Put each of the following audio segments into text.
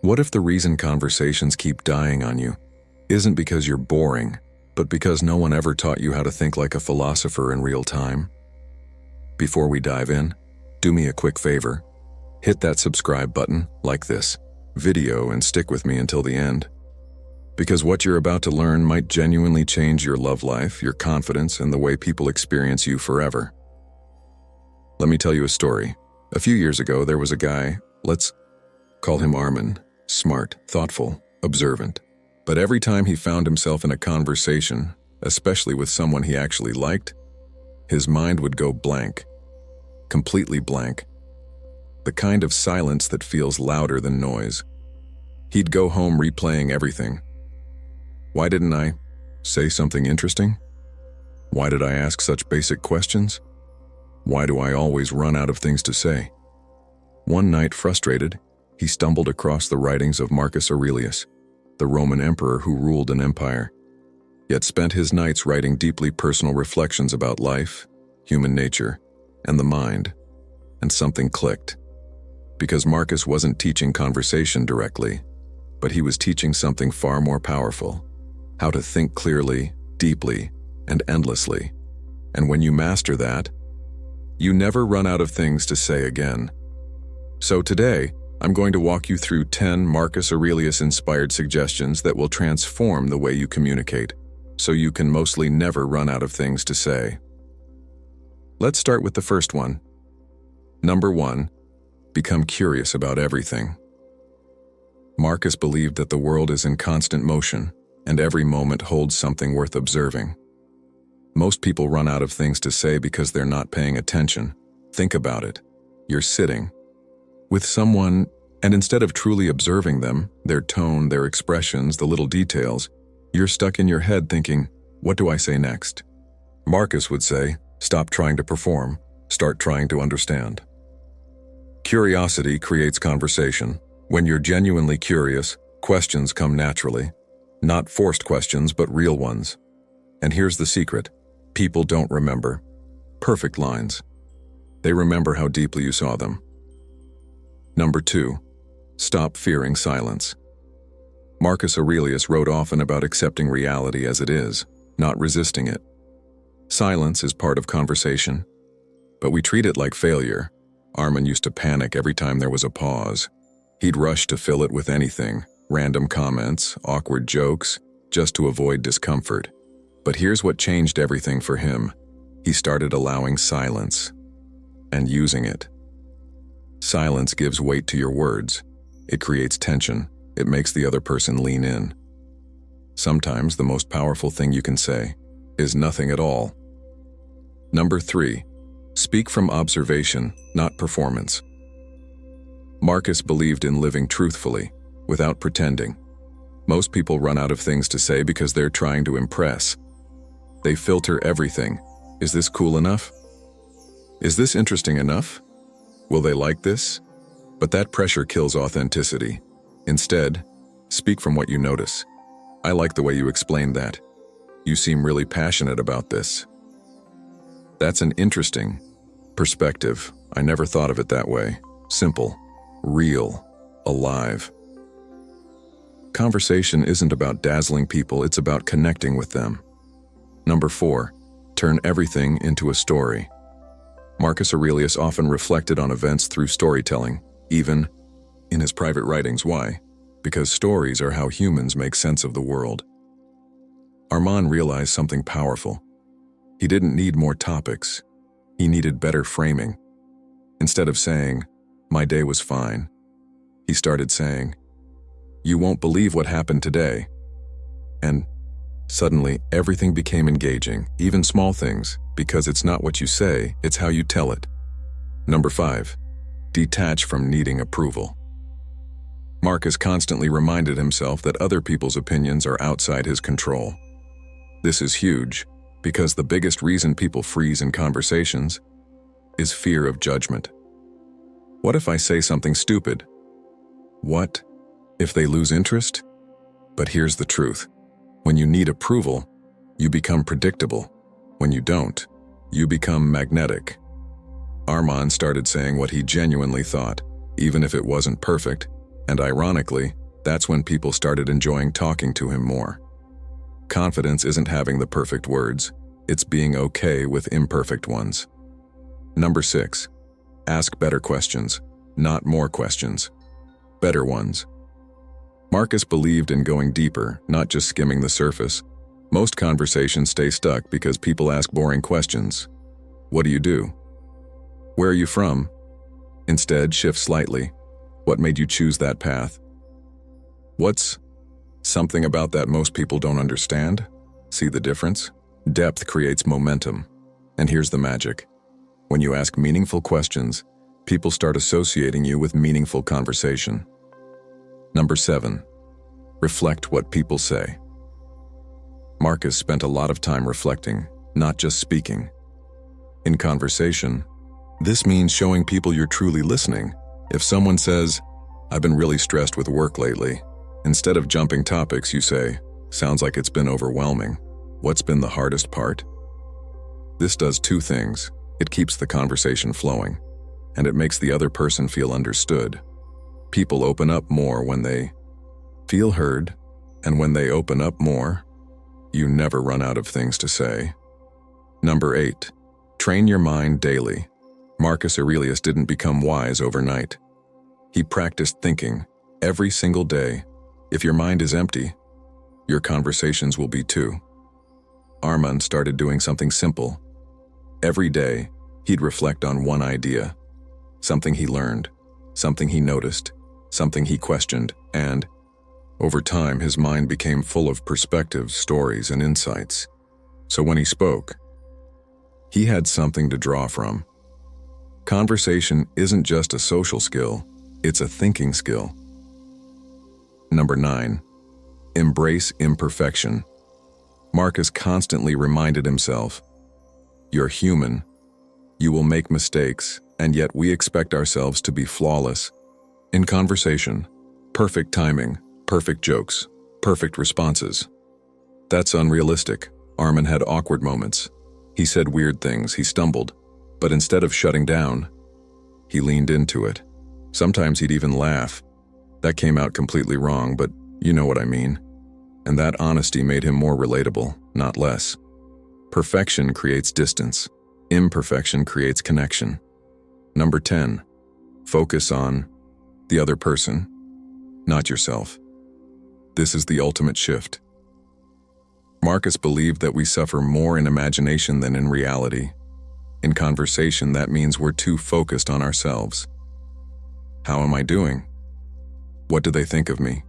What if the reason conversations keep dying on you isn't because you're boring, but because no one ever taught you how to think like a philosopher in real time? Before we dive in, do me a quick favor. Hit that subscribe button, like this video, and stick with me until the end. Because what you're about to learn might genuinely change your love life, your confidence, and the way people experience you forever. Let me tell you a story. A few years ago, there was a guy, let's call him Armin, smart, thoughtful, observant. But every time he found himself in a conversation, especially with someone he actually liked, his mind would go blank, completely blank. The kind of silence that feels louder than noise. He'd go home replaying everything. Why didn't I say something interesting? Why did I ask such basic questions? Why do I always run out of things to say? One night, frustrated, he stumbled across the writings of Marcus Aurelius, the Roman emperor who ruled an empire, yet spent his nights writing deeply personal reflections about life, human nature, and the mind. And something clicked. Because Marcus wasn't teaching conversation directly, but he was teaching something far more powerful: how to think clearly, deeply, and endlessly. And when you master that, you never run out of things to say again. So today, I'm going to walk you through 10 Marcus Aurelius-inspired suggestions that will transform the way you communicate, so you can mostly never run out of things to say. Let's start with the first one. Number 1, become curious about everything. Marcus believed that the world is in constant motion, and every moment holds something worth observing. Most people run out of things to say because they're not paying attention. Think about it. You're sitting with someone, and instead of truly observing them, their tone, their expressions, the little details, you're stuck in your head thinking, what do I say next? Marcus would say, stop trying to perform, start trying to understand. Curiosity creates conversation. When you're genuinely curious, questions come naturally. Not forced questions, but real ones. And here's the secret. People don't remember perfect lines. They remember how deeply you saw them. Number 2, stop fearing silence. Marcus Aurelius wrote often about accepting reality as it is, not resisting it. Silence is part of conversation, but we treat it like failure. Armin used to panic every time there was a pause. He'd rush to fill it with anything, random comments, awkward jokes, just to avoid discomfort. But here's what changed everything for him. He started allowing silence and using it. Silence gives weight to your words. It creates tension. It makes the other person lean in. Sometimes the most powerful thing you can say is nothing at all. Number 3, speak from observation, not performance. Marcus believed in living truthfully, without pretending. Most people run out of things to say because they're trying to impress. They filter everything. Is this cool enough? Is this interesting enough? Will they like this? But that pressure kills authenticity. Instead, speak from what you notice. I like the way you explained that. You seem really passionate about this. That's an interesting perspective. I never thought of it that way. Simple, real, alive. Conversation isn't about dazzling people, it's about connecting with them. Number 4, turn everything into a story. Marcus Aurelius often reflected on events through storytelling, even in his private writings. Why? Because stories are how humans make sense of the world. Armin realized something powerful. He didn't need more topics. He needed better framing. Instead of saying, my day was fine, he started saying, you won't believe what happened today. And suddenly, everything became engaging, even small things, because it's not what you say, it's how you tell it. Number 5, detach from needing approval. Marcus constantly reminded himself that other people's opinions are outside his control. This is huge, because the biggest reason people freeze in conversations is fear of judgment. What if I say something stupid? What if they lose interest? But here's the truth. When you need approval, you become predictable. When you don't, you become magnetic. Armin started saying what he genuinely thought, even if it wasn't perfect, And ironically, that's when people started enjoying talking to him more. Confidence isn't having the perfect words, it's being okay with imperfect ones. Number 6. Ask better questions, not more questions. Better ones. Marcus believed in going deeper, not just skimming the surface. Most conversations stay stuck because people ask boring questions. What do you do? Where are you from? Instead, shift slightly. What made you choose that path? What's something about that most people don't understand? See the difference? Depth creates momentum. And here's the magic. When you ask meaningful questions, people start associating you with meaningful conversation. Number 7. Reflect what people say. Marcus spent a lot of time reflecting, not just speaking. In conversation, this means showing people you're truly listening. If someone says, "I've been really stressed with work lately," instead of jumping topics, you say, "Sounds like it's been overwhelming. What's been the hardest part?" This does two things. It keeps the conversation flowing, and it makes the other person feel understood. People open up more when they feel heard, and when they open up more, you never run out of things to say. Number 8. Train your mind daily. Marcus Aurelius didn't become wise overnight. He practiced thinking every single day. If your mind is empty, your conversations will be too. Armand started doing something simple. Every day, he'd reflect on one idea, something he learned, something he noticed, something he questioned, and over time, his mind became full of perspectives, stories, and insights. So when he spoke, he had something to draw from. Conversation isn't just a social skill, it's a thinking skill. Number 9. Embrace imperfection. Marcus constantly reminded himself, "You're human. You will make mistakes, and yet we expect ourselves to be flawless." In conversation, perfect timing, perfect jokes, perfect responses. That's unrealistic. Armin had awkward moments. He said weird things, he stumbled, but instead of shutting down, he leaned into it. Sometimes he'd even laugh. That came out completely wrong, but you know what I mean. And that honesty made him more relatable, not less. Perfection creates distance. Imperfection creates connection. Number 10. Focus on the other person, not yourself. This is the ultimate shift. Marcus believed that we suffer more in imagination than in reality. In conversation, that means we're too focused on ourselves. How am I doing? What do they think of me?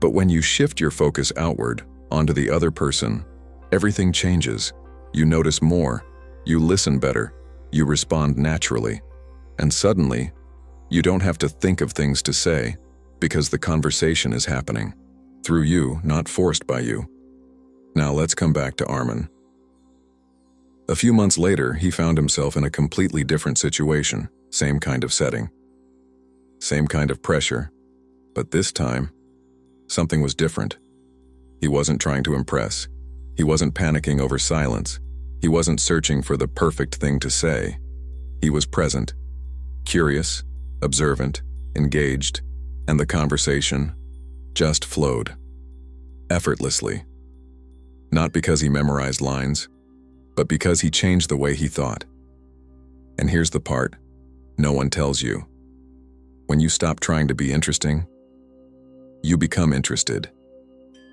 But when you shift your focus outward, onto the other person, everything changes. You notice more, you listen better, you respond naturally, and suddenly, you don't have to think of things to say, because the conversation is happening. Through you, not forced by you. Now let's come back to Armin. A few months later, he found himself in a completely different situation, same kind of setting, same kind of pressure, but this time, something was different. He wasn't trying to impress. He wasn't panicking over silence. He wasn't searching for the perfect thing to say. He was present, curious, observant, engaged, and the conversation just flowed. Effortlessly. Not because he memorized lines, but because he changed the way he thought. And here's the part no one tells you. When you stop trying to be interesting, you become interested.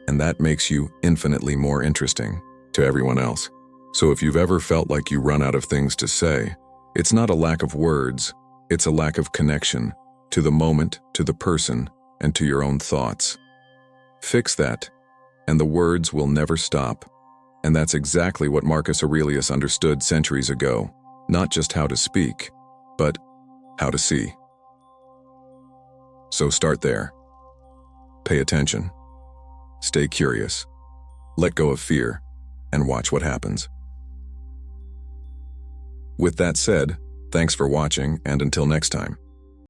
And that makes you infinitely more interesting to everyone else. So if you've ever felt like you run out of things to say, it's not a lack of words, it's a lack of connection to the moment, to the person, and to your own thoughts. Fix that, and the words will never stop. And that's exactly what Marcus Aurelius understood centuries ago. Not just how to speak, but how to see. So start there. Pay attention. Stay curious. Let go of fear, and watch what happens. With that said, thanks for watching, and until next time.